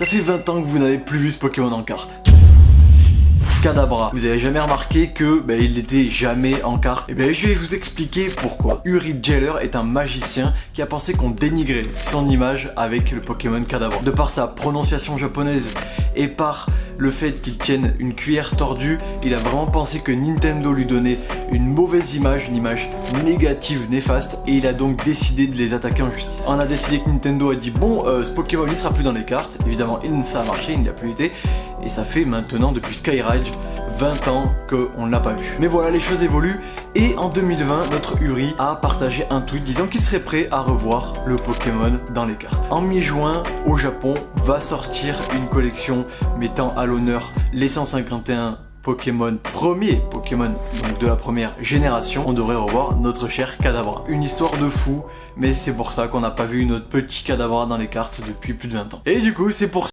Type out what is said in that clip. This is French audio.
Ça fait 20 ans que vous n'avez plus vu ce Pokémon en carte. Kadabra. Vous avez jamais remarqué que il n'était jamais en carte? Eh bien je vais vous expliquer pourquoi. Uri Geller est un magicien qui a pensé qu'on dénigrait son image avec le Pokémon Kadabra. De par sa prononciation japonaise et par le fait qu'il tienne une cuillère tordue, il a vraiment pensé que Nintendo lui donnait une mauvaise image, une image négative, néfaste, et il a donc décidé de les attaquer en justice. On a décidé que Nintendo a dit bon, ce Pokémon il sera plus dans les cartes. Évidemment, ça a marché, il n'y a plus été, et ça fait maintenant depuis Skyrage 20 ans qu'on ne l'a pas vu. Mais voilà, les choses évoluent, et en 2020, notre Uri a partagé un tweet disant qu'il serait prêt à revoir le Pokémon dans les cartes. En mi-juin, au Japon, va sortir une collection mettant à l'honneur les 151 Pokémon, premier Pokémon donc de la première génération. On devrait revoir notre cher Kadabra. Une histoire de fou, mais c'est pour ça qu'on n'a pas vu notre petit Kadabra dans les cartes depuis plus de 20 ans. Et du coup, c'est pour